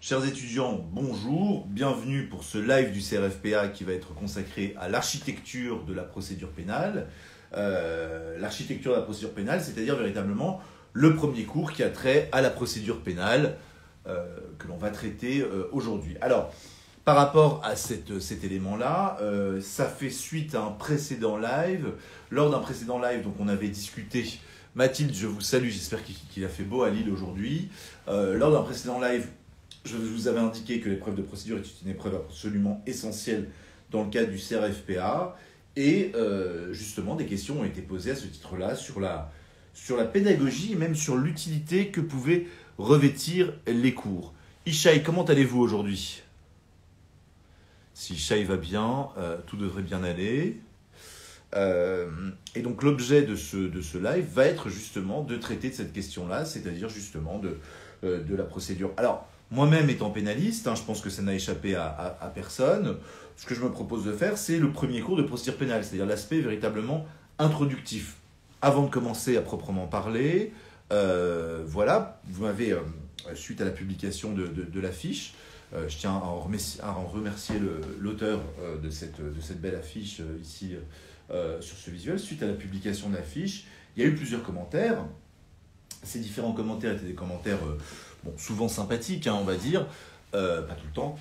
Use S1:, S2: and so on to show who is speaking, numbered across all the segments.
S1: Chers étudiants, bonjour, bienvenue pour ce live du CRFPA qui va être consacré à l'architecture de la procédure pénale. L'architecture de la procédure pénale, c'est-à-dire véritablement le premier cours qui a trait à la procédure pénale que l'on va traiter aujourd'hui. Alors, par rapport à cet élément-là, ça fait suite à un précédent live. Lors d'un précédent live, donc on avait discuté... Mathilde, je vous salue, j'espère qu'il a fait beau à Lille aujourd'hui. Lors d'un précédent live, je vous avais indiqué que l'épreuve de procédure est une épreuve absolument essentielle dans le cadre du CRFPA. Et justement, des questions ont été posées à ce titre-là sur la pédagogie et même sur l'utilité que pouvaient revêtir les cours. Ishaï, comment allez-vous aujourd'hui ? Si Ishaï va bien, tout devrait bien aller. Et donc l'objet de ce live va être justement de traiter de cette question-là, c'est-à-dire justement de la procédure. Alors, moi-même étant pénaliste, je pense que ça n'a échappé à personne, ce que je me propose de faire, c'est le premier cours de procédure pénale, c'est-à-dire l'aspect véritablement introductif. Avant de commencer à proprement parler, voilà, vous m'avez, suite à la publication de l'affiche, je tiens à remercier l'auteur de cette belle affiche ici sur ce visuel. Suite à la publication de l'affiche, il y a eu plusieurs commentaires. Ces différents commentaires étaient des commentaires souvent sympathiques, on va dire, pas tout le temps.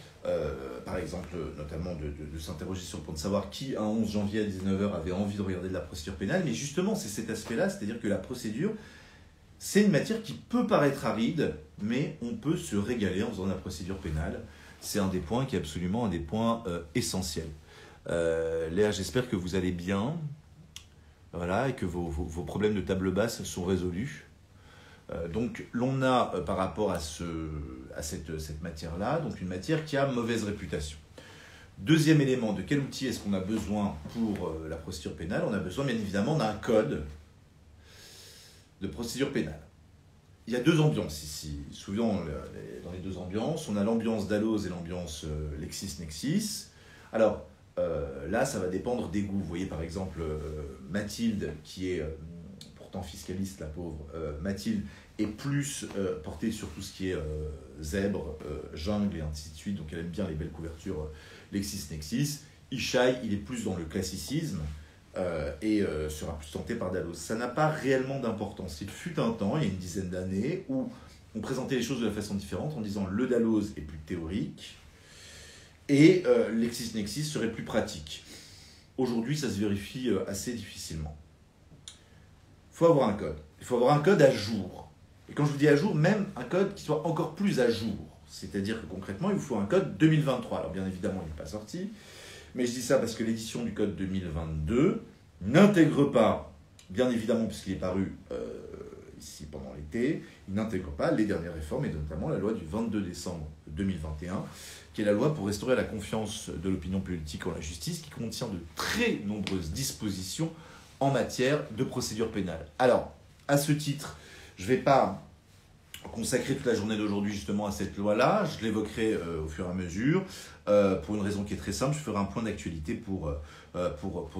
S1: Par exemple, notamment de s'interroger sur le point de savoir qui, un 11 janvier à 19h, avait envie de regarder de la procédure pénale. Mais justement, c'est cet aspect-là, c'est-à-dire que la procédure, c'est une matière qui peut paraître aride, mais on peut se régaler en faisant de la procédure pénale. C'est un des points qui est absolument un des points essentiels. Léa, j'espère que vous allez bien, voilà, et que vos problèmes de table basse sont résolus. Donc, l'on a, par rapport à cette matière-là, donc une matière qui a mauvaise réputation. Deuxième élément, de quel outil est-ce qu'on a besoin pour la procédure pénale ? On a besoin, bien évidemment, d'un code de procédure pénale. Il y a deux ambiances ici. Souvent, dans les deux ambiances, on a l'ambiance Dalloz et l'ambiance LexisNexis. Alors, là, ça va dépendre des goûts. Vous voyez, par exemple, Mathilde, qui est pourtant fiscaliste, la pauvre, Mathilde, est plus portée sur tout ce qui est zèbre, jungle et ainsi de suite. Donc, elle aime bien les belles couvertures LexisNexis. Ishaï, il est plus dans le classicisme. Et sera plus tenté par Dalloz. Ça n'a pas réellement d'importance. Il fut un temps, il y a une dizaine d'années, où on présentait les choses de la façon différente en disant le Dalloz est plus théorique et LexisNexis serait plus pratique. Aujourd'hui, ça se vérifie assez difficilement. Il faut avoir un code. Il faut avoir un code à jour. Et quand je vous dis à jour, même un code qui soit encore plus à jour. C'est-à-dire que concrètement, il vous faut un code 2023. Alors bien évidemment, il n'est pas sorti. Mais je dis ça parce que l'édition du code 2022 n'intègre pas, bien évidemment puisqu'il est paru ici pendant l'été, il n'intègre pas les dernières réformes et notamment la loi du 22 décembre 2021, qui est la loi pour restaurer la confiance de l'opinion politique en la justice, qui contient de très nombreuses dispositions en matière de procédure pénale. Alors, à ce titre, je ne vais pas consacrer toute la journée d'aujourd'hui justement à cette loi-là, je l'évoquerai au fur et à mesure, pour une raison qui est très simple, je ferai un point d'actualité pour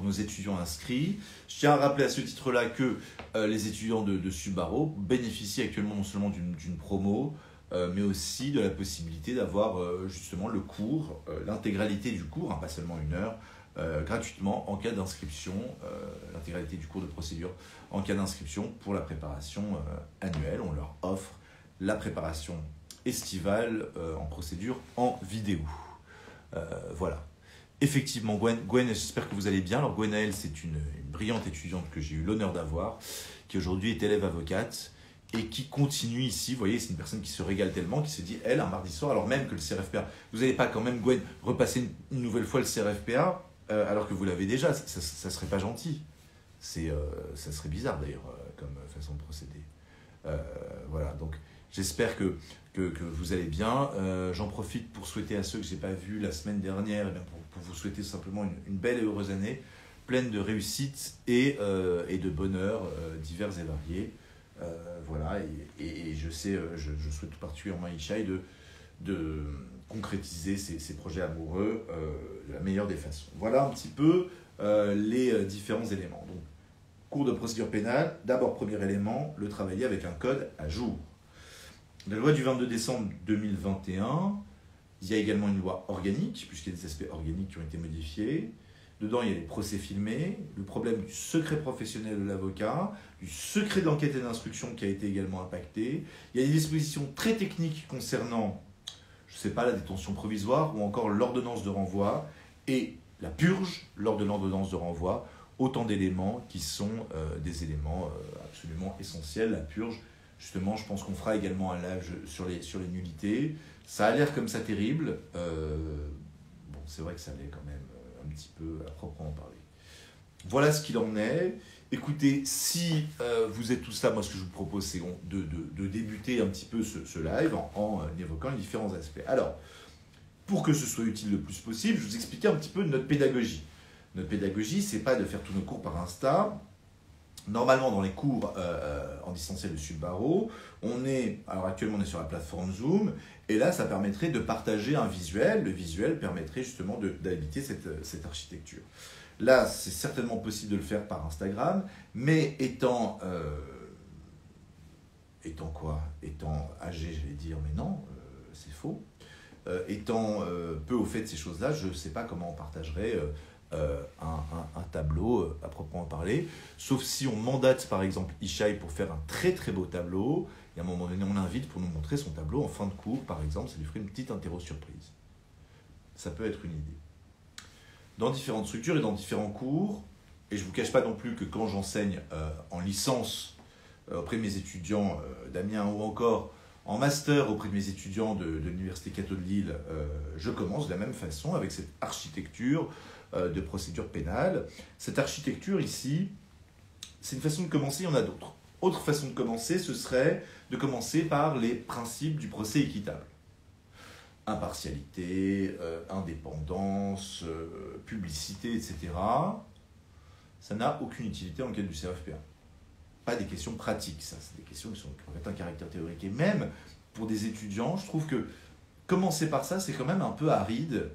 S1: nos étudiants inscrits. Je tiens à rappeler à ce titre-là que les étudiants de Subarro bénéficient actuellement non seulement d'une promo, mais aussi de la possibilité d'avoir justement le cours, l'intégralité du cours, pas seulement une heure, gratuitement en cas d'inscription, l'intégralité du cours de procédure en cas d'inscription pour la préparation annuelle. On leur offre la préparation estivale en procédure en vidéo. Voilà. Effectivement, Gwen, j'espère que vous allez bien. Alors Gwenaëlle, c'est une brillante étudiante que j'ai eu l'honneur d'avoir, qui aujourd'hui est élève avocate et qui continue ici. Vous voyez, c'est une personne qui se régale tellement, qui se dit, elle, un mardi soir, alors même que le CRFPA, vous n'allez pas quand même, Gwen, repasser une nouvelle fois le CRFPA alors que vous l'avez déjà, ça serait pas gentil. Ça serait bizarre d'ailleurs comme façon de procéder. Voilà, donc j'espère que vous allez bien. J'en profite pour souhaiter à ceux que je n'ai pas vus la semaine dernière, pour vous souhaiter simplement une belle et heureuse année, pleine de réussite et de bonheur divers et variés. Voilà, et je souhaite tout particulièrement à Ishaï de concrétiser ses projets amoureux de la meilleure des façons. Voilà un petit peu les différents éléments. Donc, cours de procédure pénale, d'abord premier élément, le travailler avec un code à jour. La loi du 22 décembre 2021, il y a également une loi organique, puisqu'il y a des aspects organiques qui ont été modifiés. Dedans, il y a les procès filmés, le problème du secret professionnel de l'avocat, du secret de l'enquête et d'instruction qui a été également impacté. Il y a des dispositions très techniques concernant, je ne sais pas, la détention provisoire ou encore l'ordonnance de renvoi et la purge lors de l'ordonnance de renvoi. Autant d'éléments qui sont des éléments absolument essentiels. La purge, justement, je pense qu'on fera également un live sur les nullités. Ça a l'air comme ça terrible. Bon, c'est vrai que ça l'est quand même un petit peu à proprement parler. Voilà ce qu'il en est. Écoutez, si vous êtes tous là, moi ce que je vous propose, c'est de débuter un petit peu ce live en évoquant les différents aspects. Alors, pour que ce soit utile le plus possible, je vous expliquer un petit peu notre pédagogie. Notre pédagogie, c'est pas de faire tous nos cours par Insta. Normalement, dans les cours en distanciel de Subbaro, alors actuellement on est sur la plateforme Zoom, et là ça permettrait de partager un visuel. Le visuel permettrait justement d'habiter cette architecture. Là, c'est certainement possible de le faire par Instagram, mais étant âgé, j'allais dire, mais non, c'est faux. Étant peu au fait de ces choses-là, je ne sais pas comment on partagerait un tableau à proprement parler, sauf si on mandate par exemple Ishaï pour faire un très très beau tableau, et à un moment donné on l'invite pour nous montrer son tableau en fin de cours, par exemple, ça lui ferait une petite interro surprise. Ça peut être une idée. Dans différentes structures et dans différents cours, et je ne vous cache pas non plus que quand j'enseigne en licence auprès de mes étudiants d'Amiens ou encore en master auprès de mes étudiants de l'Université Cato de Lille, je commence de la même façon avec cette architecture de procédure pénale. Cette architecture ici, c'est une façon de commencer, il y en a d'autres. Autre façon de commencer, ce serait de commencer par les principes du procès équitable. Impartialité, indépendance, publicité, etc. Ça n'a aucune utilité en le cadre du CRFPA. Pas des questions pratiques, ça, c'est des questions qui ont un caractère théorique. Et même pour des étudiants, je trouve que commencer par ça, c'est quand même un peu aride.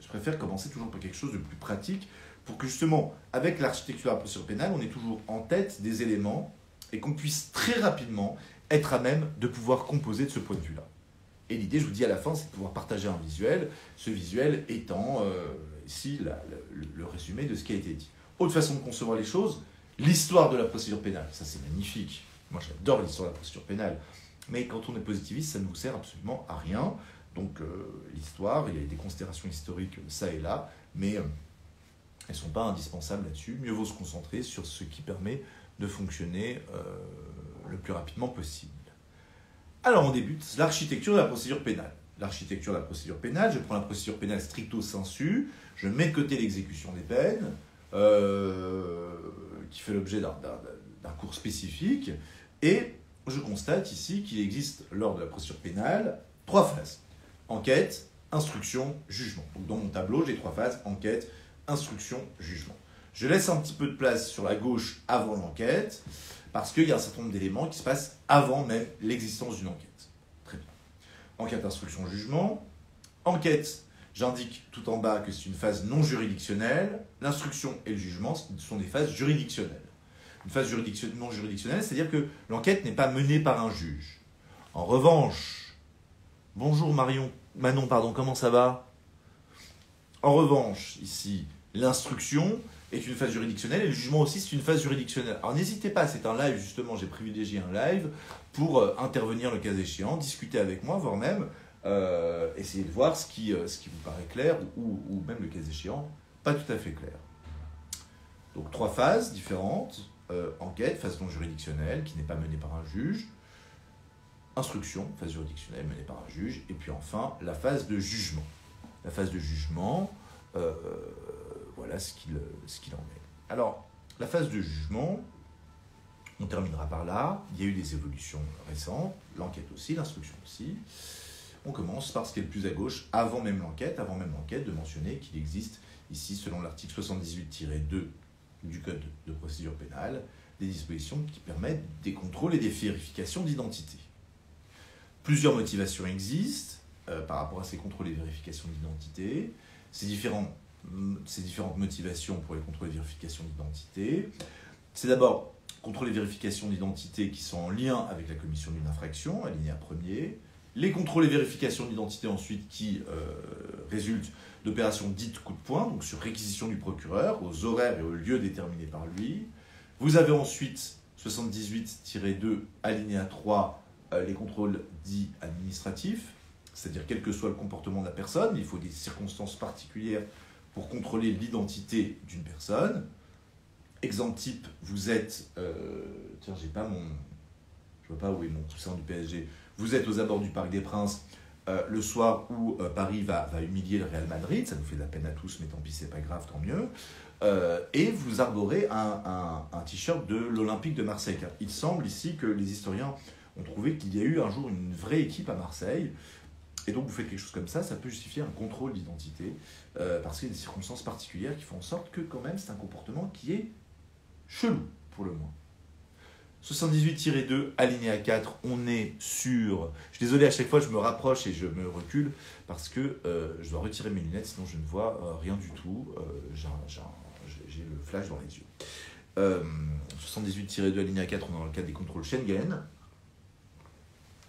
S1: Je préfère commencer toujours par quelque chose de plus pratique pour que justement, avec l'architecture de la procédure pénale, on ait toujours en tête des éléments et qu'on puisse très rapidement être à même de pouvoir composer de ce point de vue-là. Et l'idée, je vous dis à la fin, c'est de pouvoir partager un visuel, ce visuel étant ici le résumé de ce qui a été dit. Autre façon de concevoir les choses, l'histoire de la procédure pénale. Ça, c'est magnifique. Moi, j'adore l'histoire de la procédure pénale. Mais quand on est positiviste, ça ne vous sert absolument à rien. Donc, l'histoire, il y a des considérations historiques ça et là, mais elles ne sont pas indispensables là-dessus. Mieux vaut se concentrer sur ce qui permet de fonctionner le plus rapidement possible. Alors, on débute l'architecture de la procédure pénale. L'architecture de la procédure pénale, je prends la procédure pénale stricto sensu, je mets de côté l'exécution des peines, qui fait l'objet d'un cours spécifique, et je constate ici qu'il existe, lors de la procédure pénale, 3 phases. Enquête, instruction, jugement. Donc dans mon tableau, j'ai 3 phases, enquête, instruction, jugement. Je laisse un petit peu de place sur la gauche avant l'enquête, parce qu'il y a un certain nombre d'éléments qui se passent avant même l'existence d'une enquête. Très bien. Enquête, instruction, jugement. Enquête, j'indique tout en bas que c'est une phase non juridictionnelle. L'instruction et le jugement sont des phases juridictionnelles. Une phase non juridictionnelle, c'est-à-dire que l'enquête n'est pas menée par un juge. En revanche, bonjour Manon, comment ça va? En revanche, ici, l'instruction est une phase juridictionnelle et le jugement aussi, c'est une phase juridictionnelle. Alors n'hésitez pas, c'est un live justement, j'ai privilégié un live pour intervenir le cas échéant, discuter avec moi, voire même essayer de voir ce qui vous paraît clair ou même le cas échéant, pas tout à fait clair. Donc 3 phases différentes, enquête, phase non juridictionnelle qui n'est pas menée par un juge, instruction, phase juridictionnelle menée par un juge, et puis enfin la phase de jugement. La phase de jugement, voilà ce qu'il en est. Alors, la phase de jugement, on terminera par là. Il y a eu des évolutions récentes, l'enquête aussi, l'instruction aussi. On commence par ce qui est le plus à gauche, avant même l'enquête, de mentionner qu'il existe ici, selon l'article 78-2 du Code de procédure pénale, des dispositions qui permettent des contrôles et des vérifications d'identité. Plusieurs motivations existent par rapport à ces contrôles et vérifications d'identité. Ces différentes motivations pour les contrôles et vérifications d'identité, c'est d'abord contrôles et vérifications d'identité qui sont en lien avec la commission d'une infraction, alinéa 1er. Les contrôles et vérifications d'identité ensuite qui résultent d'opérations dites coup de poing, donc sur réquisition du procureur, aux horaires et aux lieux déterminés par lui. Vous avez ensuite 78-2, alinéa 3, les contrôles dits administratifs, c'est-à-dire quel que soit le comportement de la personne, il faut des circonstances particulières pour contrôler l'identité d'une personne. Exemple type, vous êtes... tiens, j'ai pas mon... Je vois pas où est mon coussin du PSG. Vous êtes aux abords du Parc des Princes le soir où Paris va humilier le Real Madrid. Ça nous fait de la peine à tous, mais tant pis, c'est pas grave, tant mieux. Et vous arborez un t-shirt de l'Olympique de Marseille. Car il semble ici que les historiens ont trouvé qu'il y a eu un jour une vraie équipe à Marseille. Et donc vous faites quelque chose comme ça peut justifier un contrôle d'identité. Parce qu'il y a des circonstances particulières qui font en sorte que quand même c'est un comportement qui est chelou, pour le moins. 78-2, alinéa 4, on est sur... Je suis désolé, à chaque fois je me rapproche et je me recule parce que je dois retirer mes lunettes, sinon je ne vois rien du tout. J'ai le flash dans les yeux. 78-2, alinéa 4, on est dans le cadre des contrôles Schengen.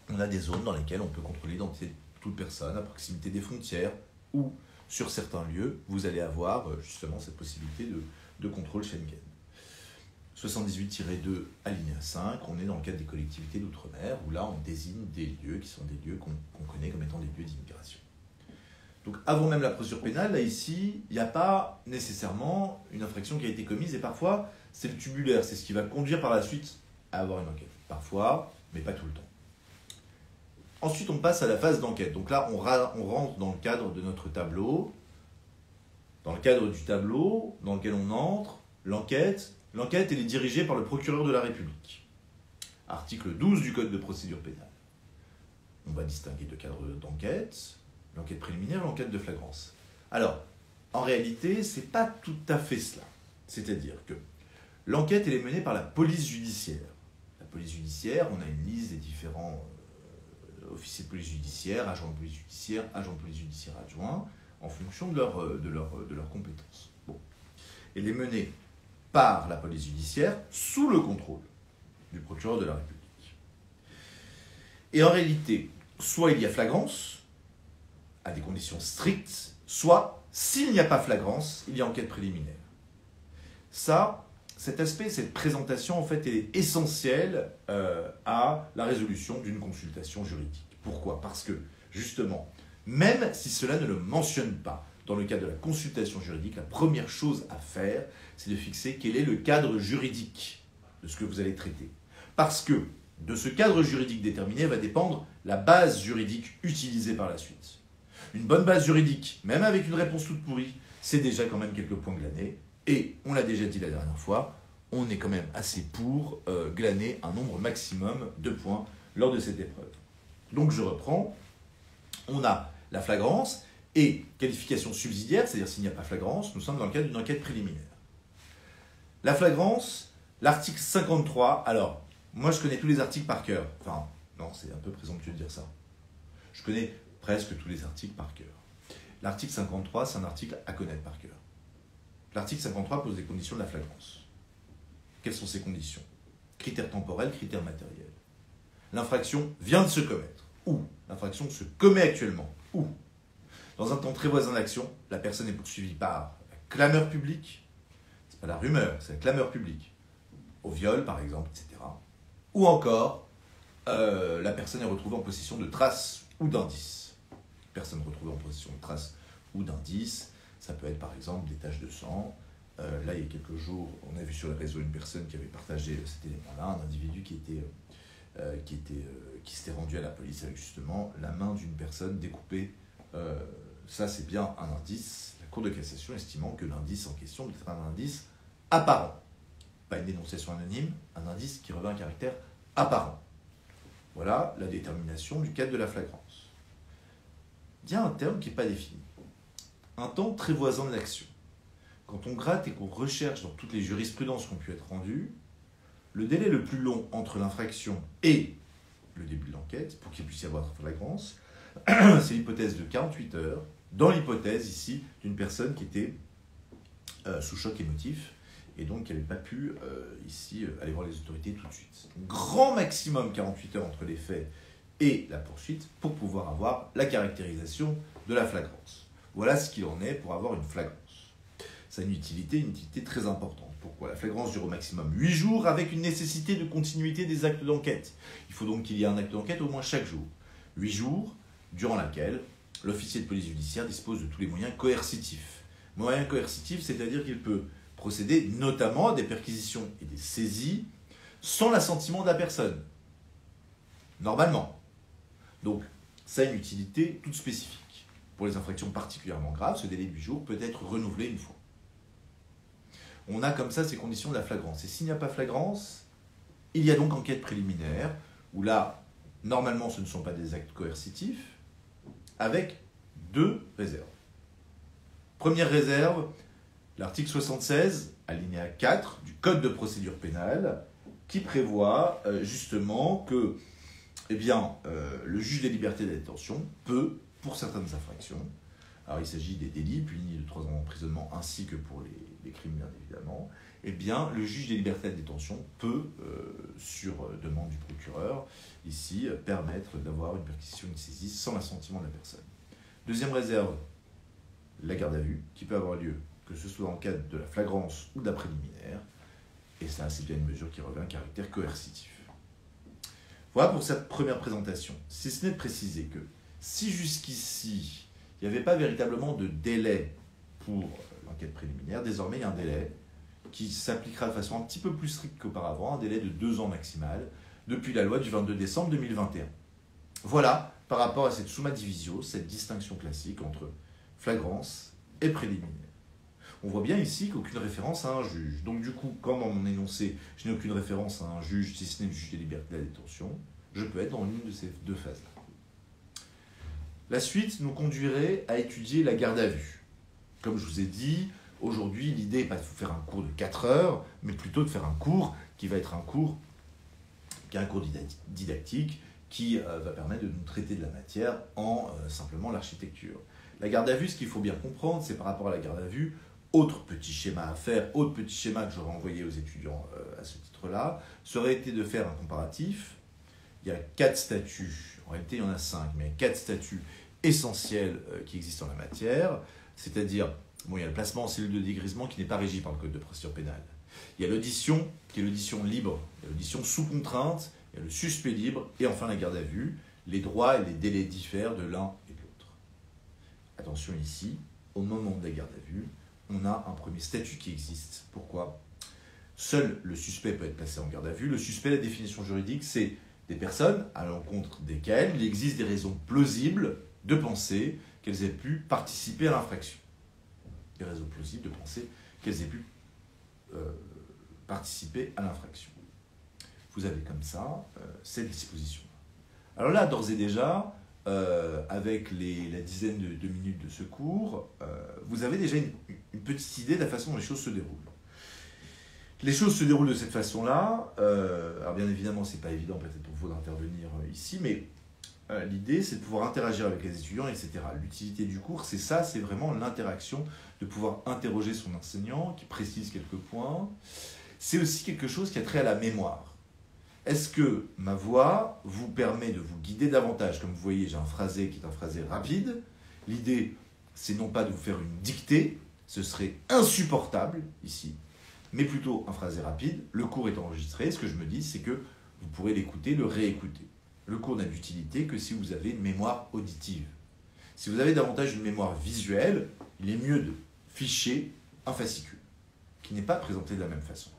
S1: On a des zones dans lesquelles on peut contrôler l'identité de toute personne à proximité des frontières ou sur certains lieux, vous allez avoir justement cette possibilité de contrôle Schengen. 78-2, alinéa 5, on est dans le cadre des collectivités d'outre-mer, où là on désigne des lieux qui sont des lieux qu'on connaît comme étant des lieux d'immigration. Donc avant même la procédure pénale, là ici, il n'y a pas nécessairement une infraction qui a été commise, et parfois c'est le tubulaire, c'est ce qui va conduire par la suite à avoir une enquête. Parfois, mais pas tout le temps. Ensuite on passe à la phase d'enquête. Donc là on rentre dans le cadre de notre tableau, dans le cadre du tableau dans lequel on entre, l'enquête, elle est dirigée par le procureur de la République. Article 12 du Code de procédure pénale. On va distinguer deux cadres d'enquête, l'enquête préliminaire et l'enquête de flagrance. Alors, en réalité, c'est pas tout à fait cela. C'est-à-dire que l'enquête, elle est menée par la police judiciaire. La police judiciaire, on a une liste des différents officiers de police judiciaire, agents de police judiciaire, agents de police judiciaire adjoints, en fonction de leurs compétences. Bon. Elle est menée par la police judiciaire sous le contrôle du procureur de la République. Et en réalité, soit il y a flagrance, à des conditions strictes, soit, s'il n'y a pas flagrance, il y a enquête préliminaire. Cet aspect, cette présentation, en fait, est essentielle à la résolution d'une consultation juridique. Pourquoi ? Parce que, justement, même si cela ne le mentionne pas, dans le cadre de la consultation juridique, la première chose à faire, c'est de fixer quel est le cadre juridique de ce que vous allez traiter. Parce que de ce cadre juridique déterminé va dépendre la base juridique utilisée par la suite. Une bonne base juridique, même avec une réponse toute pourrie, c'est déjà quand même quelques points glanés. Et, on l'a déjà dit la dernière fois, on est quand même assez pour glaner un nombre maximum de points lors de cette épreuve. Donc je reprends, on a la flagrance et qualification subsidiaire, c'est-à-dire s'il n'y a pas flagrance, nous sommes dans le cadre d'une enquête préliminaire. La flagrance, l'article 53, alors, moi je connais tous les articles par cœur. Enfin, non, c'est un peu présomptueux de dire ça. Je connais presque tous les articles par cœur. L'article 53, c'est un article à connaître par cœur. L'article 53 pose des conditions de la flagrance. Quelles sont ces conditions ? Critères temporels, critères matériels. L'infraction vient de se commettre. Ou l'infraction se commet actuellement. Ou dans un temps très voisin d'action, la personne est poursuivie par la clameur publique, c'est pas la rumeur, c'est la clameur publique, au viol par exemple, etc. Ou encore, la personne est retrouvée en possession de traces ou d'indices. Personne retrouvée en possession de traces ou d'indices, ça peut être par exemple des taches de sang. Là, il y a quelques jours, on a vu sur les réseaux une personne qui avait partagé cet élément-là, un individu qui s'était rendu à la police avec justement la main d'une personne découpée. Ça, c'est bien un indice. La Cour de cassation estimant que l'indice en question est un indice apparent. Pas une dénonciation anonyme, un indice qui revêt un caractère apparent. Voilà la détermination du cadre de la flagrance. Il y a un terme qui n'est pas défini. Un temps très voisin de l'action. Quand on gratte et qu'on recherche dans toutes les jurisprudences qui ont pu être rendues, le délai le plus long entre l'infraction et le début de l'enquête, pour qu'il puisse y avoir flagrance, c'est l'hypothèse de 48 heures, dans l'hypothèse ici d'une personne qui était sous choc émotif et donc qui n'avait pas pu ici aller voir les autorités tout de suite. Grand maximum 48 heures entre les faits et la poursuite pour pouvoir avoir la caractérisation de la flagrance. Voilà ce qu'il en est pour avoir une flagrance. Ça a une utilité très importante. Pourquoi ? La flagrance dure au maximum 8 jours avec une nécessité de continuité des actes d'enquête. Il faut donc qu'il y ait un acte d'enquête au moins chaque jour. 8 jours, durant laquelle l'officier de police judiciaire dispose de tous les moyens coercitifs. Moyens coercitifs, c'est-à-dire qu'il peut procéder notamment à des perquisitions et des saisies sans l'assentiment de la personne. Normalement. Donc, ça a une utilité toute spécifique. Pour les infractions particulièrement graves, ce délai de 8 jours peut être renouvelé une fois. On a comme ça ces conditions de la flagrance. Et s'il n'y a pas flagrance, il y a donc enquête préliminaire, où là, normalement, ce ne sont pas des actes coercitifs, avec 2 réserves. Première réserve, l'article 76, alinéa 4 du Code de procédure pénale, qui prévoit justement que le juge des libertés et de la détention peut, pour certaines infractions, alors il s'agit des délits punis de 3 ans d'emprisonnement ainsi que pour les crimes bien évidemment, le juge des libertés et de la détention peut, sur demande du procureur, ici, permettre d'avoir une perquisition, une saisie sans l'assentiment de la personne. Deuxième réserve, la garde à vue, qui peut avoir lieu, que ce soit dans le cadre de la flagrance ou de la préliminaire, et ça, c'est bien une mesure qui revêt un caractère coercitif. Voilà pour cette première présentation. Si ce n'est de préciser que si jusqu'ici, il n'y avait pas véritablement de délai pour l'enquête préliminaire, désormais il y a un délai qui s'appliquera de façon un petit peu plus stricte qu'auparavant, un délai de 2 ans maximal, depuis la loi du 22 décembre 2021. Voilà, par rapport à cette summa divisio, cette distinction classique entre flagrance et préliminaire. On voit bien ici qu'aucune référence à un juge. Donc du coup, comme dans mon énoncé, je n'ai aucune référence à un juge, si ce n'est le juge des libertés et de la détention, je peux être dans l'une de ces 2 phases-là. La suite nous conduirait à étudier la garde à vue. Comme je vous ai dit, aujourd'hui, l'idée n'est pas de faire un cours de 4 heures, mais plutôt de faire un cours qui va être un cours didactique, qui va permettre de nous traiter de la matière en simplement l'architecture. La garde à vue, ce qu'il faut bien comprendre, c'est par rapport à la garde à vue, autre petit schéma à faire, autre petit schéma que j'aurais envoyé aux étudiants à ce titre-là, ça aurait été de faire un comparatif. Il y a 4 statuts, en réalité il y en a 5, mais il y a 4 statuts essentiels qui existent en la matière, c'est-à-dire, il y a le placement en cellule de dégrisement qui n'est pas régi par le Code de procédure pénale. Il y a l'audition, qui est l'audition libre, il y a l'audition sous contrainte, il y a le suspect libre, et enfin la garde à vue. Les droits et les délais diffèrent de l'un et de l'autre. Attention ici, au moment de la garde à vue, on a un premier statut qui existe. Pourquoi ? Seul le suspect peut être placé en garde à vue. Le suspect, la définition juridique, c'est des personnes à l'encontre desquelles il existe des raisons plausibles de penser qu'elles aient pu participer à l'infraction. Des raisons plausibles de penser qu'elles aient pu participer à l'infraction. Vous avez comme ça cette disposition. Alors là, d'ores et déjà, avec la dizaine de minutes de ce cours, vous avez déjà une petite idée de la façon dont les choses se déroulent. Les choses se déroulent de cette façon-là. Alors bien évidemment, c'est pas évident peut-être pour vous d'intervenir ici, mais l'idée, c'est de pouvoir interagir avec les étudiants, etc. L'utilité du cours, c'est ça, c'est vraiment l'interaction, de pouvoir interroger son enseignant, qui précise quelques points. C'est aussi quelque chose qui a trait à la mémoire. Est-ce que ma voix vous permet de vous guider davantage ? Comme vous voyez, j'ai un phrasé qui est un phrasé rapide. L'idée, c'est non pas de vous faire une dictée, ce serait insupportable ici, mais plutôt un phrasé rapide. Le cours est enregistré. Ce que je me dis, c'est que vous pourrez l'écouter, le réécouter. Le cours n'a d'utilité que si vous avez une mémoire auditive. Si vous avez davantage une mémoire visuelle, il est mieux de ficher un fascicule, qui n'est pas présenté de la même façon.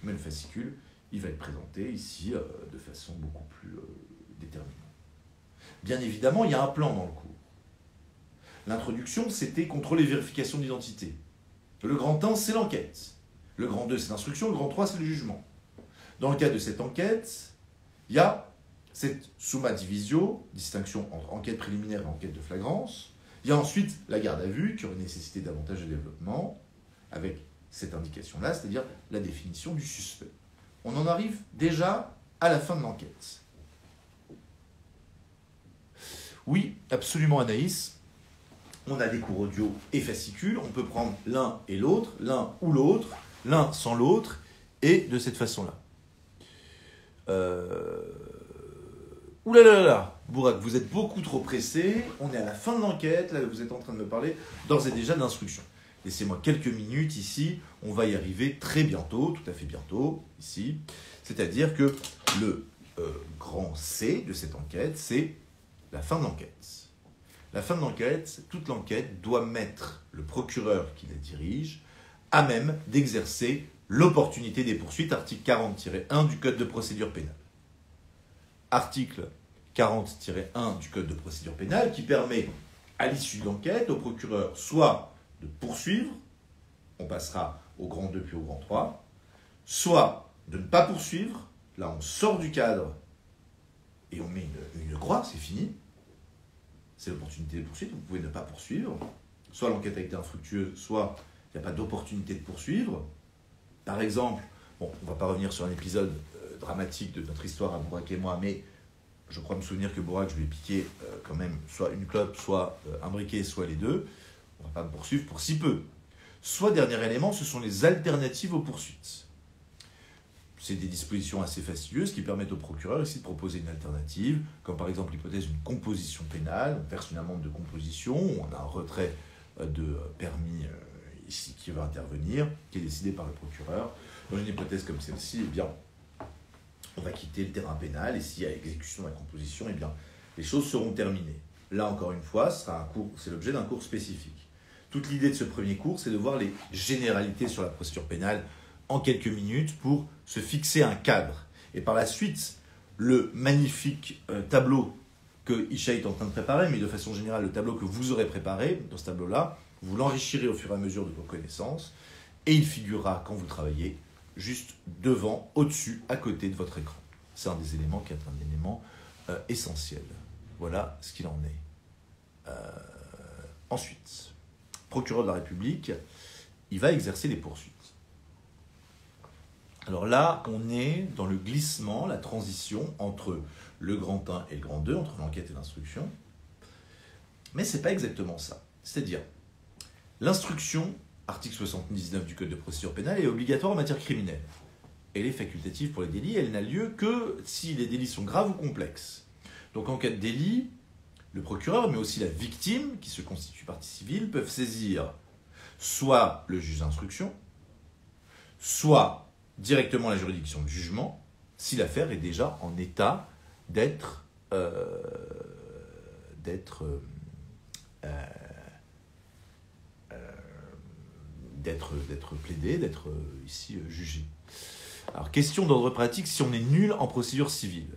S1: Mais le fascicule, il va être présenté ici de façon beaucoup plus déterminante. Bien évidemment, il y a un plan dans le cours. L'introduction, c'était contrôler les vérifications d'identité. Le grand 1, c'est l'enquête. Le grand 2, c'est l'instruction. Le grand 3, c'est le jugement. Dans le cadre de cette enquête, il y a cette summa divisio, distinction entre enquête préliminaire et enquête de flagrance. Il y a ensuite la garde à vue, qui aurait nécessité davantage de développement, avec cette indication-là, c'est-à-dire la définition du suspect. On en arrive déjà à la fin de l'enquête. Oui, absolument Anaïs, on a des cours audio et fascicules, on peut prendre l'un et l'autre, l'un ou l'autre, l'un sans l'autre et de cette façon-là. Ouh là là là là, Bourak, vous êtes beaucoup trop pressé, on est à la fin de l'enquête, là vous êtes en train de me parler d'ores et déjà d'instruction. Laissez-moi quelques minutes ici, on va y arriver très bientôt, tout à fait bientôt, ici. C'est-à-dire que le grand C de cette enquête, c'est la fin de l'enquête. La fin de l'enquête, toute l'enquête doit mettre le procureur qui la dirige à même d'exercer l'opportunité des poursuites, article 40-1 du Code de procédure pénale. Article 40-1 du Code de procédure pénale qui permet, à l'issue de l'enquête, au procureur soit de poursuivre, on passera au grand 2 puis au grand 3, soit de ne pas poursuivre, là on sort du cadre et on met une croix, c'est fini, c'est l'opportunité de poursuite, vous pouvez ne pas poursuivre, soit l'enquête a été infructueuse, soit il n'y a pas d'opportunité de poursuivre. Par exemple, bon, on ne va pas revenir sur un épisode dramatique de notre histoire à Bourak et moi, mais je crois me souvenir que Bourak, je lui ai piqué quand même soit une clope, soit un briquet, soit les deux. On ne va pas me poursuivre pour si peu. Soit, dernier élément, ce sont les alternatives aux poursuites. C'est des dispositions assez fastidieuses qui permettent au procureur ici de proposer une alternative, comme par exemple l'hypothèse d'une composition pénale. On verse une amende de composition, on a un retrait de permis ici qui va intervenir, qui est décidé par le procureur. Dans une hypothèse comme celle-ci, eh bien, on va quitter le terrain pénal et s'il y a exécution de la composition, eh bien, les choses seront terminées. Là, encore une fois, c'est l'objet d'un cours spécifique. Toute l'idée de ce premier cours, c'est de voir les généralités sur la procédure pénale en quelques minutes pour se fixer un cadre. Et par la suite, le magnifique tableau que Isha est en train de préparer, mais de façon générale, le tableau que vous aurez préparé, dans ce tableau-là, vous l'enrichirez au fur et à mesure de vos connaissances, et il figurera, quand vous travaillez, juste devant, au-dessus, à côté de votre écran. C'est un des éléments qui est un élément essentiel. Voilà ce qu'il en est. Ensuite, procureur de la République, il va exercer les poursuites. Alors là, on est dans le glissement, la transition entre le grand 1 et le grand 2, entre l'enquête et l'instruction. Mais ce n'est pas exactement ça. C'est-à-dire, l'instruction, article 79 du Code de procédure pénale, est obligatoire en matière criminelle. Elle est facultative pour les délits, elle n'a lieu que si les délits sont graves ou complexes. Donc en cas de délit, le procureur, mais aussi la victime, qui se constitue partie civile, peuvent saisir soit le juge d'instruction, soit directement la juridiction de jugement, si l'affaire est déjà en état d'être plaidé, d'être ici jugé. Alors, question d'ordre pratique, si on est nul en procédure civile.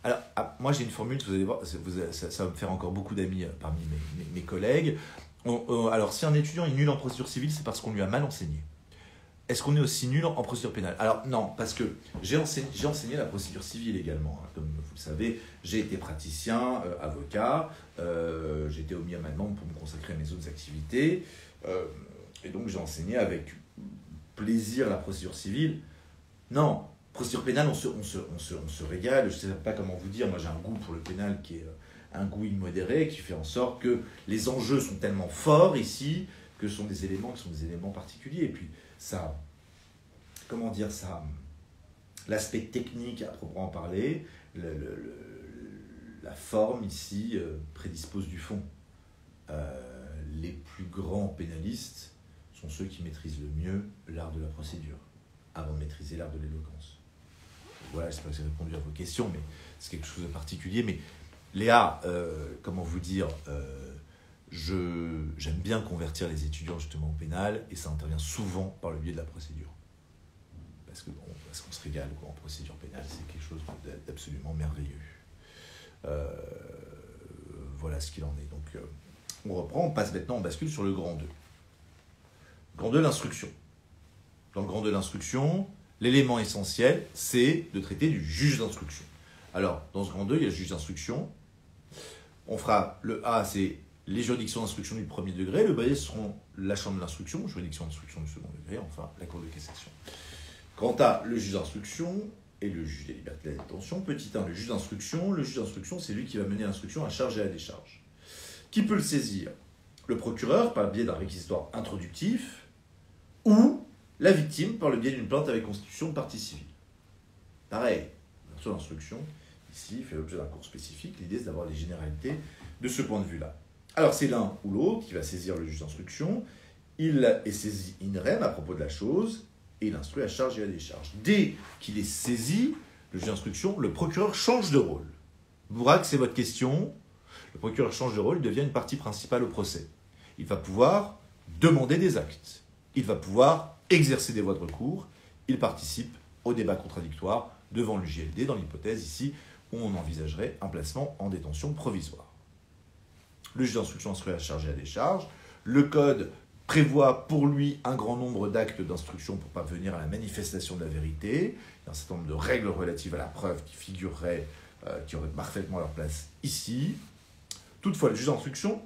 S1: Alors, moi j'ai une formule, vous allez voir, ça va me faire encore beaucoup d'amis parmi mes collègues. Alors, si un étudiant est nul en procédure civile, c'est parce qu'on lui a mal enseigné. Est-ce qu'on est aussi nul en procédure pénale? Alors non, parce que j'ai enseigné la procédure civile également. Comme vous le savez, j'ai été praticien, avocat, j'ai été omis à ma demande pour me consacrer à mes autres activités. Et donc j'ai enseigné avec plaisir la procédure civile. Non, procédure pénale, on se régale. Je ne sais pas comment vous dire, moi j'ai un goût pour le pénal qui est un goût immodéré, qui fait en sorte que les enjeux sont tellement forts ici, que ce sont des éléments qui sont des éléments particuliers. Et puis ça, comment dire ça, l'aspect technique à proprement parler, la forme ici prédispose du fond. Les plus grands pénalistes sont ceux qui maîtrisent le mieux l'art de la procédure, avant de maîtriser l'art de l'éloquence. Voilà, j'espère que j'ai répondu à vos questions, mais c'est quelque chose de particulier. Mais Léa, comment vous dire, j'aime bien convertir les étudiants justement au pénal, et ça intervient souvent par le biais de la procédure. Parce qu'on se régale en procédure pénale, c'est quelque chose d'absolument merveilleux. Voilà ce qu'il en est. Donc, on reprend, on passe maintenant, on bascule sur le grand 2. Grand 2, l'instruction. Dans le grand 2, l'instruction, l'élément essentiel, c'est de traiter du juge d'instruction. Alors, dans ce grand 2, il y a le juge d'instruction. On fera le A, c'est les juridictions d'instruction du premier degré. Le B seront la chambre de l'instruction, juridiction d'instruction du second degré, enfin la cour de cassation. Quant à le juge d'instruction et le juge des libertés et de la détention, petit 1, le juge d'instruction. Le juge d'instruction, c'est lui qui va mener l'instruction à charge et à décharge. Qui peut le saisir? Le procureur, par le biais d'un réquisitoire introductif, ou la victime par le biais d'une plainte avec constitution de partie civile. Pareil, sur l'instruction, ici, il fait l'objet d'un cours spécifique. L'idée, c'est d'avoir les généralités de ce point de vue-là. Alors, c'est l'un ou l'autre qui va saisir le juge d'instruction. Il est saisi in rem à propos de la chose et il instruit à charge et à décharge. Dès qu'il est saisi, le juge d'instruction, le procureur change de rôle. Bourak, c'est votre question. Le procureur change de rôle, il devient une partie principale au procès. Il va pouvoir demander des actes. Il va pouvoir exercer des voies de recours. Il participe au débat contradictoire devant l'UJLD, dans l'hypothèse ici où on envisagerait un placement en détention provisoire. Le juge d'instruction instruit à charge et à décharge. Le code prévoit pour lui un grand nombre d'actes d'instruction pour parvenir à la manifestation de la vérité. Il y a un certain nombre de règles relatives à la preuve qui figureraient, qui auraient parfaitement leur place ici. Toutefois, le juge d'instruction,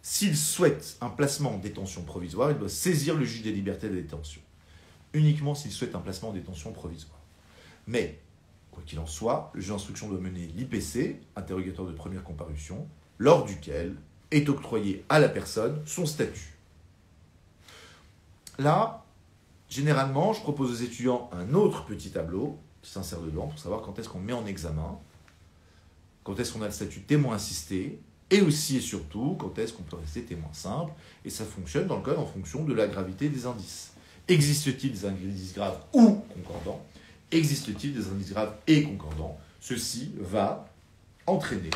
S1: s'il souhaite un placement en détention provisoire, il doit saisir le juge des libertés de la détention. Uniquement s'il souhaite un placement en détention provisoire. Mais, quoi qu'il en soit, le juge d'instruction doit mener l'IPC, interrogatoire de première comparution, lors duquel est octroyé à la personne son statut. Là, généralement, je propose aux étudiants un autre petit tableau qui s'insère dedans pour savoir quand est-ce qu'on met en examen, quand est-ce qu'on a le statut témoin assisté, et aussi et surtout quand est-ce qu'on peut rester témoin simple, et ça fonctionne dans le code en fonction de la gravité des indices. Existe-t-il des indices graves ou concordants? Existe-t-il des indices graves et concordants? Ceci va entraîner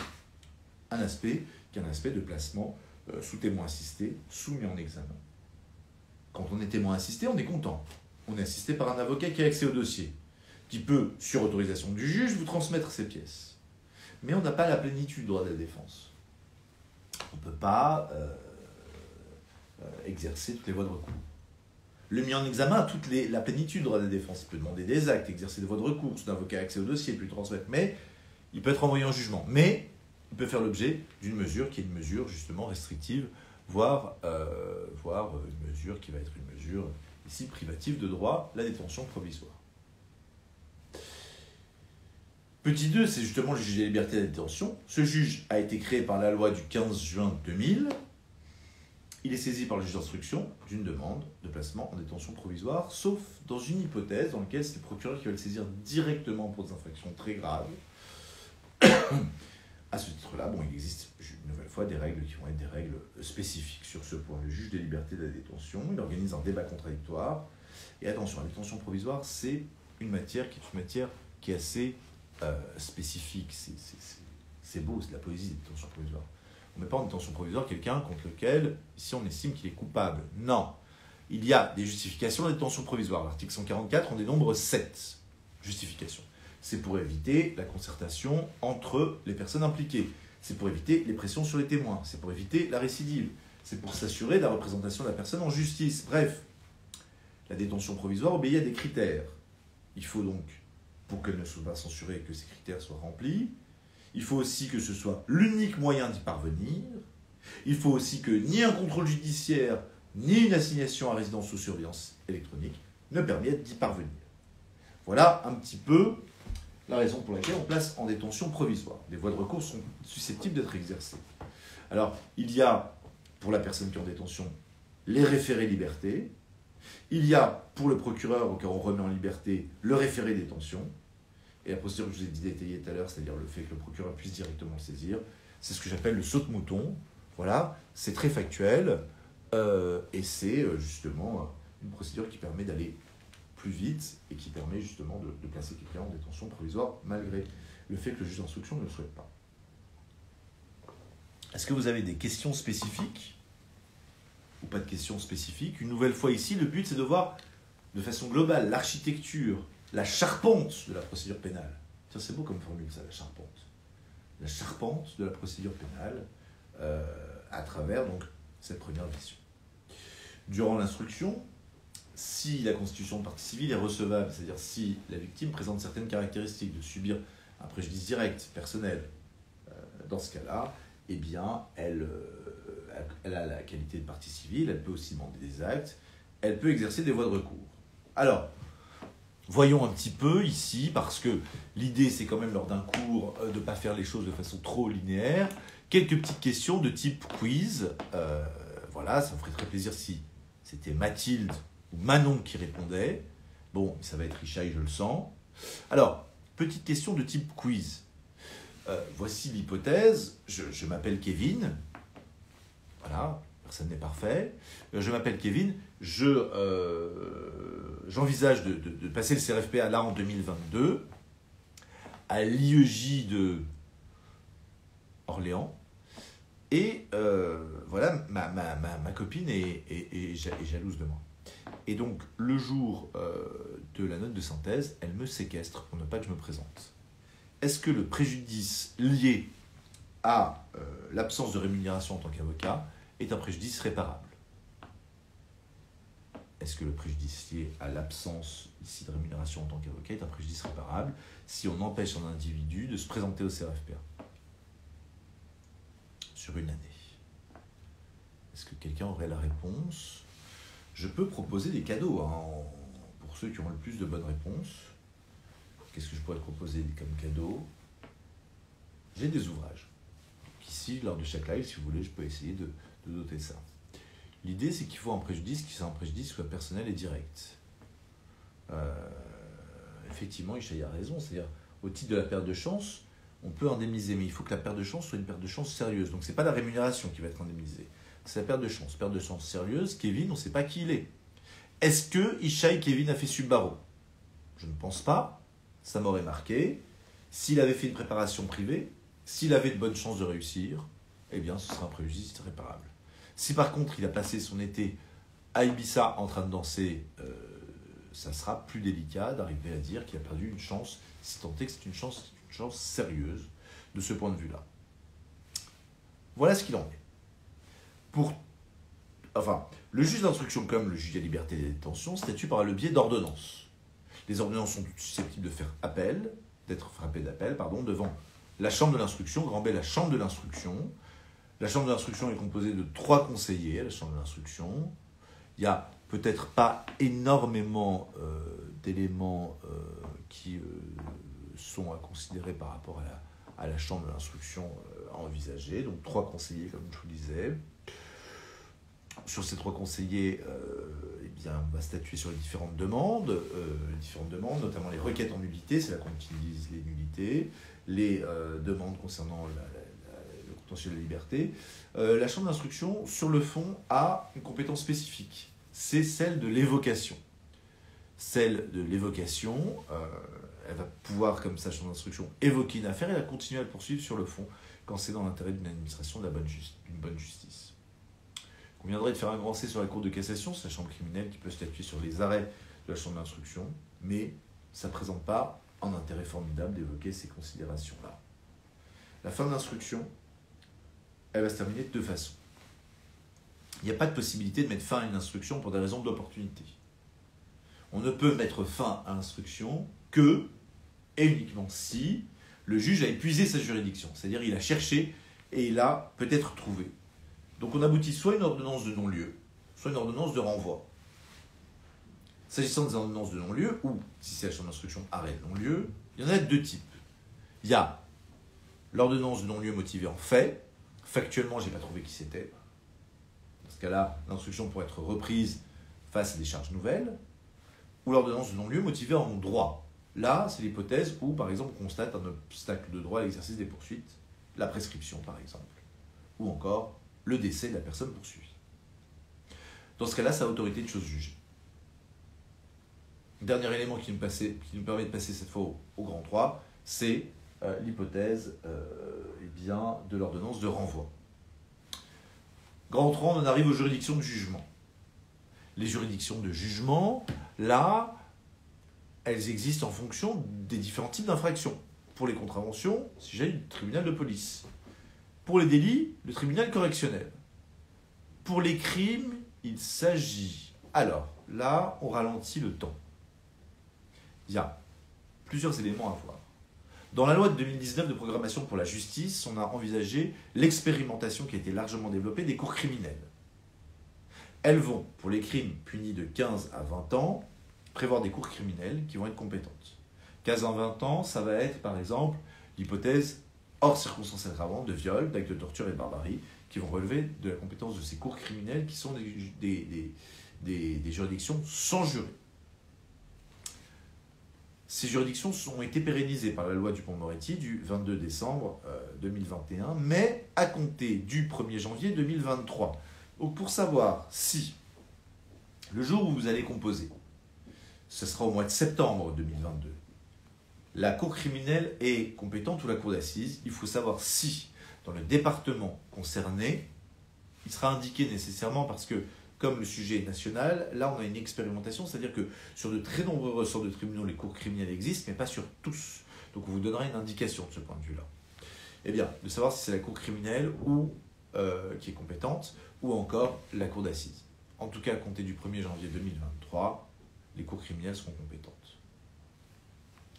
S1: un aspect qui est un aspect de placement sous témoin assisté, soumis en examen. Quand on est témoin assisté, on est content. On est assisté par un avocat qui a accès au dossier, qui peut, sur autorisation du juge, vous transmettre ses pièces. Mais on n'a pas la plénitude du droit de la défense. On ne peut pas exercer toutes les voies de recours. Le mis en examen a la plénitude du droit de la défense. Il peut demander des actes, exercer des voies de recours, son avocat a accès au dossier, puis le transmettre. Mais il peut être envoyé en jugement. Mais il peut faire l'objet d'une mesure qui est une mesure justement restrictive, voire une mesure qui va être une mesure ici privative de droit, la détention provisoire. Petit 2, c'est justement le juge des libertés de la détention. Ce juge a été créé par la loi du 15 juin 2000. Il est saisi par le juge d'instruction d'une demande de placement en détention provisoire, sauf dans une hypothèse dans laquelle c'est le procureur qui va le saisir directement pour des infractions très graves. À ce titre-là, bon, il existe une nouvelle fois des règles qui vont être des règles spécifiques sur ce point. Le juge des libertés de la détention, il organise un débat contradictoire. Et attention, la détention provisoire, c'est une matière qui est assez spécifique. C'est beau, c'est de la poésie, la détention provisoire. On ne met pas en détention provisoire quelqu'un contre lequel, ici, on estime qu'il est coupable. Non. Il y a des justifications de la détention provisoire. L'article 144 en dénombre 7 justifications. C'est pour éviter la concertation entre les personnes impliquées. C'est pour éviter les pressions sur les témoins. C'est pour éviter la récidive. C'est pour s'assurer de la représentation de la personne en justice. Bref, la détention provisoire obéit à des critères. Il faut donc, pour qu'elle ne soit pas censurée, que ces critères soient remplis. Il faut aussi que ce soit l'unique moyen d'y parvenir. Il faut aussi que ni un contrôle judiciaire, ni une assignation à résidence sous surveillance électronique ne permettent d'y parvenir. Voilà un petit peu la raison pour laquelle on place en détention provisoire. Les voies de recours sont susceptibles d'être exercées. Alors, il y a, pour la personne qui est en détention, les référés liberté. Il y a, pour le procureur, au cas où on remet en liberté, le référé détention. Et la procédure que je vous ai dit détaillée tout à l'heure, c'est-à-dire le fait que le procureur puisse directement le saisir, c'est ce que j'appelle le saute-mouton. Voilà, c'est très factuel. Et c'est justement une procédure qui permet d'aller plus vite et qui permet justement de placer quelqu'un en détention provisoire malgré le fait que le juge d'instruction ne le souhaite pas. Est-ce que vous avez des questions spécifiques ou pas de questions spécifiques? Une nouvelle fois ici, le but c'est de voir de façon globale l'architecture, la charpente de la procédure pénale. Tiens, c'est beau comme formule ça, la charpente. La charpente de la procédure pénale à travers donc cette première vision. Durant l'instruction, si la constitution de partie civile est recevable, c'est-à-dire si la victime présente certaines caractéristiques de subir un préjudice direct, personnel, dans ce cas-là, eh bien, elle a la qualité de partie civile, elle peut aussi demander des actes, elle peut exercer des voies de recours. Alors, voyons un petit peu ici, parce que l'idée, c'est quand même lors d'un cours de ne pas faire les choses de façon trop linéaire, quelques petites questions de type quiz. Voilà, ça me ferait très plaisir si c'était Mathilde ou Manon qui répondait. Bon, ça va être Ishaï, je le sens. Alors, petite question de type quiz. Voici l'hypothèse. Je m'appelle Kevin. Voilà, personne n'est parfait. Je m'appelle Kevin. J'envisage de passer le CRFPA là en 2022 à l'IEJ de Orléans. Et voilà, ma copine est jalouse de moi. Et donc, le jour de la note de synthèse, elle me séquestre pour ne pas que je me présente. Est-ce que le préjudice lié à l'absence de rémunération en tant qu'avocat est un préjudice réparable? Est-ce que le préjudice lié à l'absence ici de rémunération en tant qu'avocat est un préjudice réparable si on empêche un individu de se présenter au CRFPA sur une année? Est-ce que quelqu'un aurait la réponse? Je peux proposer des cadeaux pour ceux qui ont le plus de bonnes réponses. Qu'est-ce que je pourrais proposer comme cadeau? J'ai des ouvrages. Ici, lors de chaque live, si vous voulez, je peux essayer de doter ça. L'idée, c'est qu'il faut un préjudice qui soit un préjudice qui soit personnel et direct. Effectivement, Ishaï a raison. C'est-à-dire, au titre de la perte de chance, on peut indemniser, mais il faut que la perte de chance soit une perte de chance sérieuse. Donc, ce n'est pas la rémunération qui va être indemnisée. C'est la perte de chance. Perte de chance sérieuse. Kevin, on ne sait pas qui il est. Est-ce que Ishaï Kevin a fait Subaru? Je ne pense pas. Ça m'aurait marqué. S'il avait fait une préparation privée, s'il avait de bonnes chances de réussir, eh bien, ce serait un préjudice réparable. Si par contre, il a passé son été à Ibiza en train de danser, ça sera plus délicat d'arriver à dire qu'il a perdu une chance, si tant est que c'est une chance sérieuse de ce point de vue-là. Voilà ce qu'il en est. Le juge d'instruction comme le juge des libertés et des détentions statue par le biais d'ordonnances. Les ordonnances sont susceptibles de faire appel, d'être frappées d'appel, devant la chambre de l'instruction, grand B, la chambre de l'instruction. La chambre de l'instruction est composée de 3 conseillers à la chambre de l'instruction. Il n'y a peut-être pas énormément d'éléments qui sont à considérer par rapport à la chambre de l'instruction à envisager. Donc 3 conseillers, comme je vous disais. Sur ces 3 conseillers, on va statuer sur les différentes demandes, notamment les requêtes en nullité, c'est là qu'on utilise les nullités, les demandes concernant le contentieux de la liberté. La chambre d'instruction, sur le fond, a une compétence spécifique, c'est celle de l'évocation. Celle de l'évocation, elle va pouvoir, comme ça, chambre d'instruction, évoquer une affaire et elle va continuer à le poursuivre sur le fond, quand c'est dans l'intérêt d'une administration d'une bonne justice. On viendrait de faire un grand C sur la Cour de cassation, c'est la chambre criminelle qui peut statuer sur les arrêts de la chambre d'instruction, mais ça ne présente pas un intérêt formidable d'évoquer ces considérations-là. La fin de l'instruction, elle va se terminer de 2 façons. Il n'y a pas de possibilité de mettre fin à une instruction pour des raisons d'opportunité. On ne peut mettre fin à l'instruction que et uniquement si le juge a épuisé sa juridiction, c'est-à-dire il a cherché et il a peut-être trouvé. Donc on aboutit soit à une ordonnance de non-lieu, soit une ordonnance de renvoi. S'agissant des ordonnances de non-lieu, ou si c'est la chambre d'instruction arrêt de non-lieu, il y en a 2 types. Il y a l'ordonnance de non-lieu motivée en fait. Factuellement, je n'ai pas trouvé qui c'était. Dans ce cas-là, l'instruction pourrait être reprise face à des charges nouvelles. Ou l'ordonnance de non-lieu motivée en droit. Là, c'est l'hypothèse où, par exemple, on constate un obstacle de droit à l'exercice des poursuites, la prescription, par exemple. Ou encore le décès de la personne poursuivie. Dans ce cas-là, c'est à autorité de chose jugée. Dernier élément qui nous permet de passer cette fois au grand 3, c'est l'hypothèse de l'ordonnance de renvoi. Grand 3, on en arrive aux juridictions de jugement. Les juridictions de jugement, là, elles existent en fonction des différents types d'infractions. Pour les contraventions, si j'ai le tribunal de police. Pour les délits, le tribunal correctionnel. Pour les crimes, il s'agit... Alors, là, on ralentit le temps. Il y a plusieurs éléments à voir. Dans la loi de 2019 de programmation pour la justice, on a envisagé l'expérimentation qui a été largement développée des cours criminelles. Elles vont, pour les crimes punis de 15 à 20 ans, prévoir des cours criminelles qui vont être compétentes. 15 à 20 ans, ça va être, par exemple, l'hypothèse hors circonstances aggravantes de viol, d'actes de torture et de barbarie, qui vont relever de la compétence de ces cours criminels qui sont des des juridictions sans jury. Ces juridictions ont été pérennisées par la loi Dupond-Moretti du 22 décembre 2021, mais à compter du 1er janvier 2023. Donc pour savoir si le jour où vous allez composer, ce sera au mois de septembre 2022, la cour criminelle est compétente ou la cour d'assises, il faut savoir si dans le département concerné, il sera indiqué nécessairement parce que comme le sujet est national, là on a une expérimentation, c'est-à-dire que sur de très nombreux ressorts de tribunaux, les cours criminelles existent, mais pas sur tous. Donc on vous donnera une indication de ce point de vue-là. Eh bien, de savoir si c'est la cour criminelle ou, qui est compétente, ou encore la cour d'assises. En tout cas, à compter du 1er janvier 2023, les cours criminelles seront compétentes.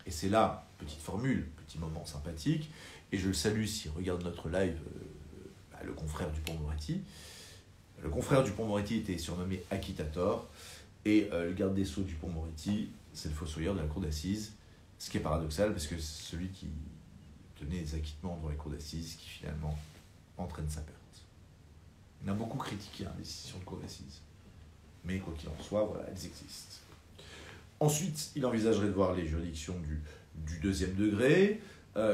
S1: Et c'est là, petite formule, petit moment sympathique, et je le salue s'il regarde notre live, le confrère Dupond-Moretti. Le confrère Dupond-Moretti était surnommé Acquittator, et le garde des Sceaux Dupond-Moretti, c'est le fossoyeur de la cour d'assises, ce qui est paradoxal, parce que c'est celui qui tenait les acquittements devant les cours d'assises, qui finalement entraîne sa perte. On a beaucoup critiqué les décisions de cour d'assises, mais quoi qu'il en soit, voilà, elles existent. Ensuite, il envisagerait de voir les juridictions du deuxième degré,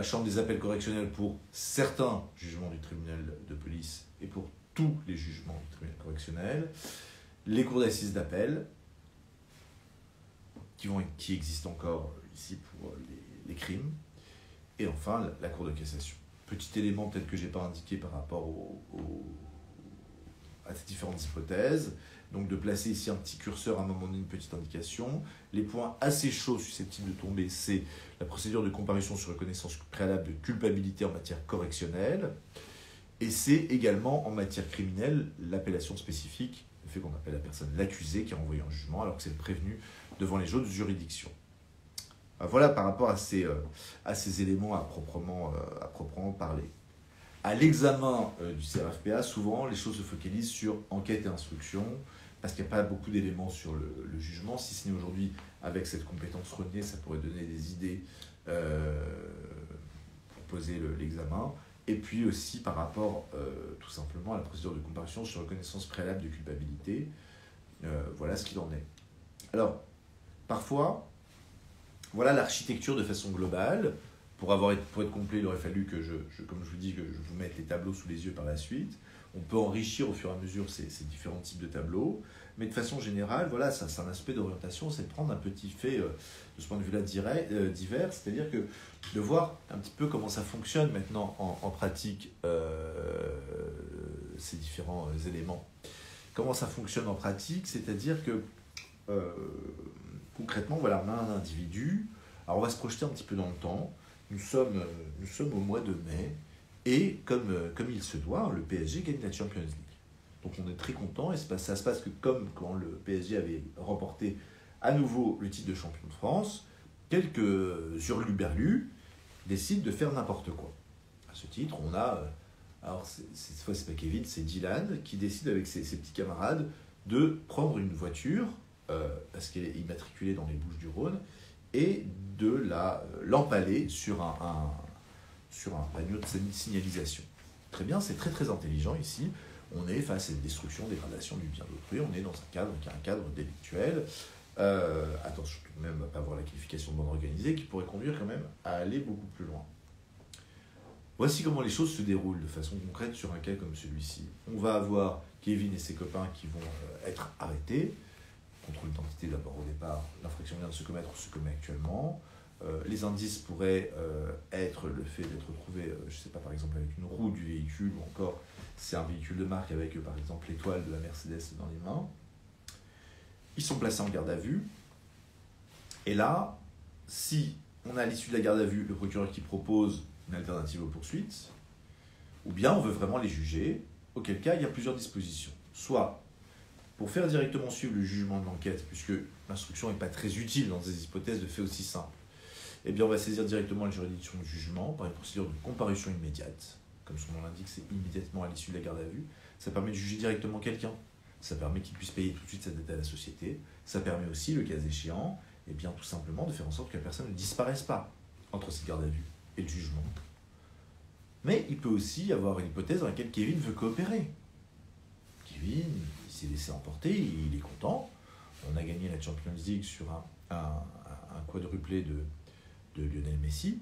S1: chambre des appels correctionnels pour certains jugements du tribunal de police et pour tous les jugements du tribunal correctionnel, les cours d'assises d'appel, qui existent encore ici pour les crimes, et enfin la cour de cassation. Petit élément peut-être que je n'ai pas indiqué par rapport à ces différentes hypothèses, donc de placer ici un petit curseur à un moment donné, une petite indication. Les points assez chauds susceptibles de tomber, c'est la procédure de comparution sur reconnaissance préalable de culpabilité en matière correctionnelle, et c'est également en matière criminelle l'appellation spécifique, le fait qu'on appelle la personne l'accusé qui a envoyé un jugement alors que c'est le prévenu devant les autres juridictions. Voilà par rapport à ces éléments à proprement parler. À l'examen du CRFPA, souvent les choses se focalisent sur enquête et instruction, parce qu'il n'y a pas beaucoup d'éléments sur le jugement, si ce n'est aujourd'hui avec cette compétence reniée, ça pourrait donner des idées pour poser l'examen. Et puis aussi par rapport tout simplement à la procédure de comparution sur reconnaissance préalable de culpabilité. Voilà ce qu'il en est. Alors, parfois, voilà l'architecture de façon globale. Pour être complet, il aurait fallu que comme je vous dis, que je vous mette les tableaux sous les yeux par la suite. On peut enrichir au fur et à mesure ces différents types de tableaux. Mais de façon générale, voilà, ça, c'est un aspect d'orientation, c'est de prendre un petit fait de ce point de vue-là divers, c'est-à-dire que de voir un petit peu comment ça fonctionne maintenant en pratique, ces différents éléments. Comment ça fonctionne en pratique, c'est-à-dire que concrètement, voilà, on a un individu, alors on va se projeter un petit peu dans le temps. Nous sommes au mois de mai, et comme il se doit, le PSG gagne la Champions League. Donc on est très content, et ça se passe que comme quand le PSG avait remporté à nouveau le titre de champion de France, quelques hurluberlus décident de faire n'importe quoi. À ce titre, on a, alors cette fois c'est pas Kevin, c'est Dylan, qui décide avec ses petits camarades de prendre une voiture, parce qu'elle est immatriculée dans les Bouches-du-Rhône, et de l'empaler sur un panneau de signalisation. Très bien, c'est très très intelligent ici. On est face à une destruction, dégradation du bien d'autrui, on est dans un cadre qui est un cadre délictuel. Attention tout de même à ne pas avoir la qualification de bande organisée qui pourrait conduire quand même à aller beaucoup plus loin. Voici comment les choses se déroulent de façon concrète sur un cas comme celui-ci. On va avoir Kevin et ses copains qui vont être arrêtés. Contrôle d'identité d'abord au départ, l'infraction vient de se commettre ou se commet actuellement. Les indices pourraient être le fait d'être retrouvé, je ne sais pas, par exemple avec une roue du véhicule, ou encore c'est un véhicule de marque avec par exemple l'étoile de la Mercedes dans les mains. Ils sont placés en garde à vue. Et là, si on a à l'issue de la garde à vue le procureur qui propose une alternative aux poursuites, ou bien on veut vraiment les juger, auquel cas il y a plusieurs dispositions. Soit pour faire directement suivre le jugement de l'enquête, puisque l'instruction n'est pas très utile dans des hypothèses de faits aussi simples, eh bien on va saisir directement la juridiction de jugement par une procédure de comparution immédiate. Comme son nom l'indique, c'est immédiatement à l'issue de la garde à vue. Ça permet de juger directement quelqu'un. Ça permet qu'il puisse payer tout de suite sa dette à la société. Ça permet aussi, le cas échéant, eh bien, tout simplement de faire en sorte que la personne ne disparaisse pas entre cette garde à vue et le jugement. Mais il peut aussi y avoir une hypothèse dans laquelle Kevin veut coopérer. Kevin, s'est laissé emporter, il est content. On a gagné la Champions League sur un quadruplé de Lionel Messi.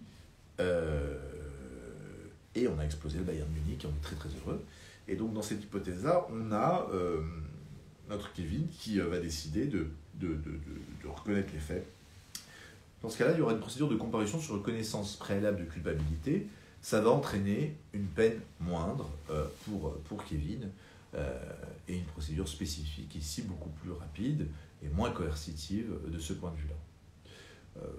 S1: Et on a explosé le Bayern Munich, et on est très très heureux. Et donc dans cette hypothèse-là, on a notre Kevin qui va décider de reconnaître les faits. Dans ce cas-là, il y aura une procédure de comparution sur reconnaissance préalable de culpabilité. Ça va entraîner une peine moindre pour Kevin et une procédure spécifique, ici beaucoup plus rapide et moins coercitive de ce point de vue-là.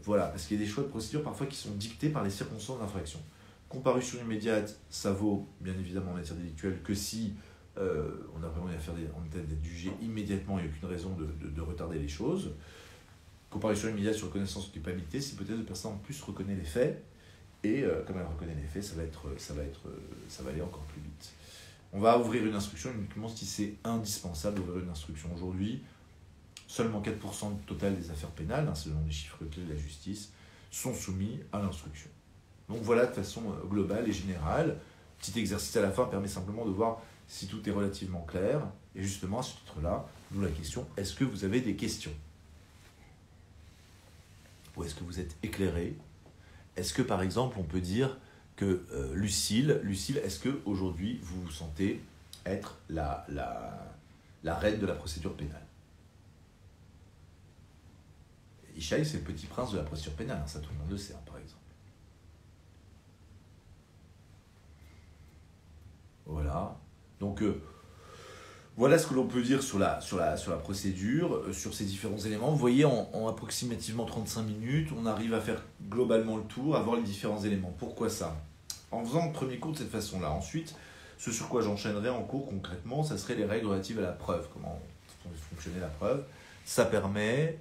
S1: Voilà, parce qu'il y a des choix de procédure parfois qui sont dictés par les circonstances d'infraction. Comparution immédiate, ça vaut bien évidemment en matière délictuelle que si on a vraiment affaire en tête d'être jugé immédiatement, il n'y a aucune raison de retarder les choses. Comparution immédiate sur reconnaissance de culpabilité, si peut-être la personne en plus reconnaît les faits, et comme elle reconnaît les faits, ça va aller encore plus vite. On va ouvrir une instruction uniquement si c'est indispensable d'ouvrir une instruction. Aujourd'hui, seulement 4% du total des affaires pénales, selon les chiffres clés de la justice, sont soumis à l'instruction. Donc voilà de façon globale et générale. Petit exercice à la fin permet simplement de voir si tout est relativement clair. Et justement, à ce titre-là, nous la question, est-ce que vous avez des questions ? Ou est-ce que vous êtes éclairé ? Est-ce que par exemple on peut dire que Lucille, est-ce qu'aujourd'hui vous vous sentez être la reine de la procédure pénale ? Ishaï, c'est le petit prince de la procédure pénale, ça tout le monde le sait, par exemple. Voilà. Donc voilà ce que l'on peut dire sur la procédure, sur ces différents éléments. Vous voyez, en approximativement 35 minutes, on arrive à faire globalement le tour, à voir les différents éléments. Pourquoi ça ? En faisant le premier cours de cette façon-là. Ensuite, ce sur quoi j'enchaînerai en cours concrètement, ça serait les règles relatives à la preuve. Comment fonctionner la preuve. Ça permet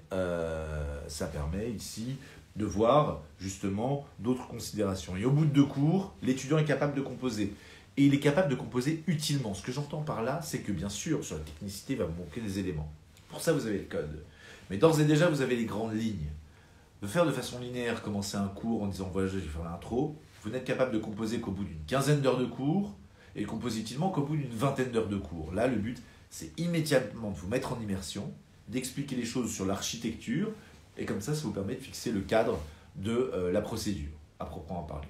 S1: ici de voir justement d'autres considérations. Et au bout de 2 cours, l'étudiant est capable de composer. Et il est capable de composer utilement. Ce que j'entends par là, c'est que bien sûr, sur la technicité, il va vous manquer des éléments. Pour ça, vous avez le code. Mais d'ores et déjà, vous avez les grandes lignes. De faire de façon linéaire, commencer un cours en disant « voilà, je vais faire l'intro », vous n'êtes capable de composer qu'au bout d'une quinzaine d'heures de cours, et composer utilement qu'au bout d'une vingtaine d'heures de cours. Là, le but, c'est immédiatement de vous mettre en immersion, d'expliquer les choses sur l'architecture, et comme ça vous permet de fixer le cadre de la procédure, à proprement parler.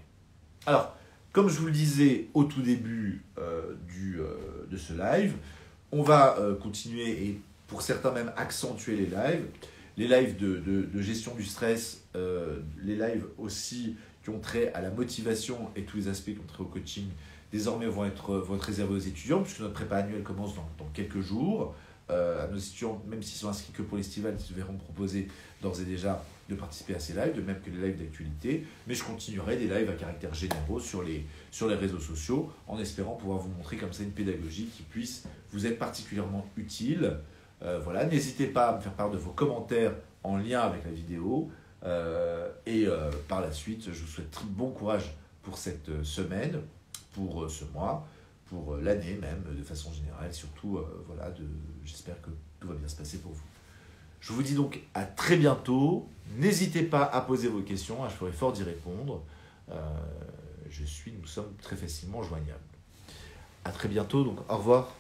S1: Alors, comme je vous le disais au tout début de ce live, on va continuer et pour certains même accentuer les lives. Les lives de gestion du stress, les lives aussi qui ont trait à la motivation et tous les aspects qui ont trait au coaching, désormais vont être réservés aux étudiants, puisque notre prépa annuelle commence dans quelques jours. À nos étudiants, même s'ils sont inscrits que pour l'estival, ils se verront proposer d'ores et déjà de participer à ces lives, de même que les lives d'actualité, mais je continuerai des lives à caractère généraux sur les réseaux sociaux, en espérant pouvoir vous montrer comme ça une pédagogie qui puisse vous être particulièrement utile. Voilà, n'hésitez pas à me faire part de vos commentaires en lien avec la vidéo, et par la suite, je vous souhaite bon courage pour cette semaine, pour ce mois, pour l'année même, de façon générale, surtout, voilà, j'espère que tout va bien se passer pour vous. Je vous dis donc à très bientôt. N'hésitez pas à poser vos questions, je ferai fort d'y répondre. Nous sommes très facilement joignables. À très bientôt, donc au revoir.